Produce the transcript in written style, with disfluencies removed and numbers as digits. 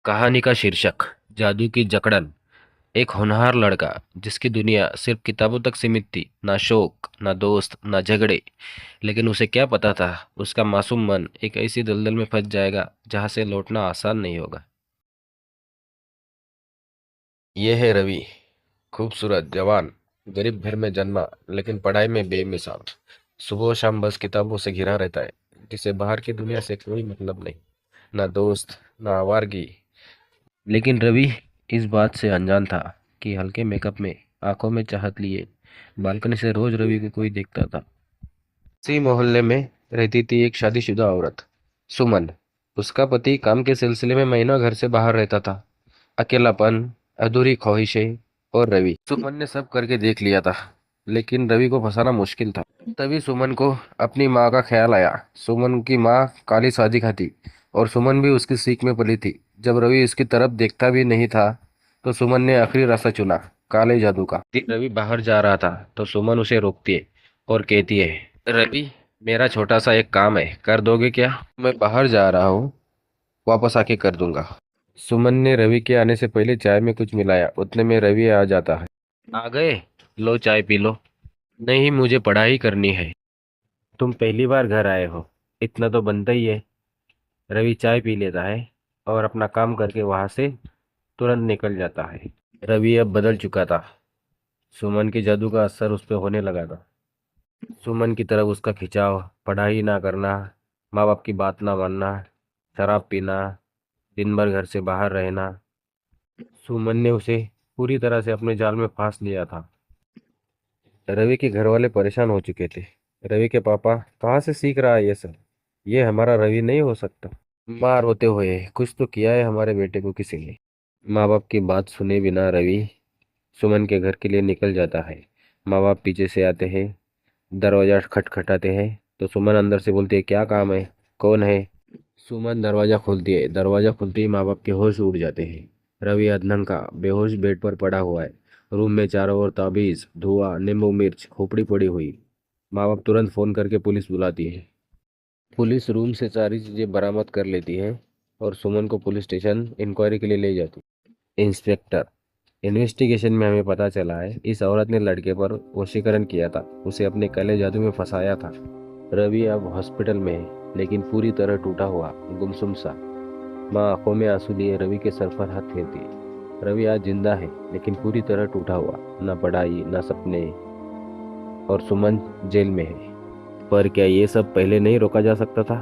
कहानी का शीर्षक जादू की जकड़न। एक होनहार लड़का जिसकी दुनिया सिर्फ किताबों तक सीमित थी, ना शौक, ना दोस्त, ना झगड़े। लेकिन उसे क्या पता था, उसका मासूम मन एक ऐसी दलदल में फंस जाएगा जहां से लौटना आसान नहीं होगा। ये है रवि, खूबसूरत जवान, गरीब घर में जन्मा, लेकिन पढ़ाई में बेमिसाल। सुबह शाम बस किताबों से घिरा रहता है, जिसे बाहर की दुनिया से कोई मतलब नहीं, ना दोस्त, ना आवारगी। लेकिन रवि इस बात से अनजान था कि हल्के मेकअप में, आंखों में चाहत लिए, बालकनी से रोज रवि को कोई देखता था। इसी मोहल्ले में रहती थी एक शादीशुदा औरत, सुमन। उसका पति काम के सिलसिले में महीनों घर से बाहर रहता था। अकेलापन, अधूरी ख्वाहिशें और रवि। सुमन ने सब करके देख लिया था, लेकिन रवि को फंसाना मुश्किल था। तभी सुमन को अपनी माँ का ख्याल आया। सुमन की माँ काली सादी खाती और सुमन भी उसकी सीख में पली थी। जब रवि इसकी तरफ देखता भी नहीं था, तो सुमन ने आखिरी रास्ता चुना, काले जादू का। रवि बाहर जा रहा था तो सुमन उसे रोकती है और कहती है, रवि, मेरा छोटा सा एक काम है, कर दोगे क्या? मैं बाहर जा रहा हूँ, वापस आके कर दूंगा। सुमन ने रवि के आने से पहले चाय में कुछ मिलाया, उतने में रवि आ जाता है। आ गए? लो चाय पी लो। नहीं, मुझे पढ़ाई करनी है। तुम पहली बार घर आए हो, इतना तो बनता ही है। रवि चाय पी लेता है और अपना काम करके वहां से तुरंत निकल जाता है। रवि अब बदल चुका था। सुमन के जादू का असर उस पर होने लगा था। सुमन की तरफ उसका खिंचाव, पढ़ाई ना करना, माँ बाप की बात ना मानना, शराब पीना, दिन भर घर से बाहर रहना। सुमन ने उसे पूरी तरह से अपने जाल में फांस लिया था। रवि के घर वाले परेशान हो चुके थे। रवि के पापा, कहाँ से सीख रहा है ये सब? ये हमारा रवि नहीं हो सकता। माँ रोते हुए, कुछ तो किया है हमारे बेटे को किसी ने। माँ बाप की बात सुने बिना रवि सुमन के घर के लिए निकल जाता है। माँ बाप पीछे से आते हैं, दरवाजा खटखटाते हैं, तो सुमन अंदर से बोलती है, क्या काम है, कौन है? सुमन दरवाजा खोलती है। दरवाजा खुलते ही माँ बाप के होश उड़ जाते हैं। रवि अधनंग बेहोश बेड पर पड़ा हुआ है। रूम में चारों ओर ताबीज, धुआं, नींबू मिर्च, खोपड़ी पड़ी हुई। माँ बाप तुरंत फोन करके पुलिस बुलाती है। पुलिस रूम से सारी चीजें बरामद कर लेती है और सुमन को पुलिस स्टेशन इंक्वायरी के लिए ले जाती है। इंस्पेक्टर, इन्वेस्टिगेशन में हमें पता चला है इस औरत ने लड़के पर वशीकरण किया था, उसे अपने काले जादू में फंसाया था। रवि अब हॉस्पिटल में है, लेकिन पूरी तरह टूटा हुआ, गुमसुम सा। माँ आंखों में आंसू लिए रवि के सर पर हाथ फेरती है। रवि आज जिंदा है, लेकिन पूरी तरह टूटा हुआ, ना पढ़ाई, ना सपने। और सुमन जेल में है। पर क्या ये सब पहले नहीं रोका जा सकता था?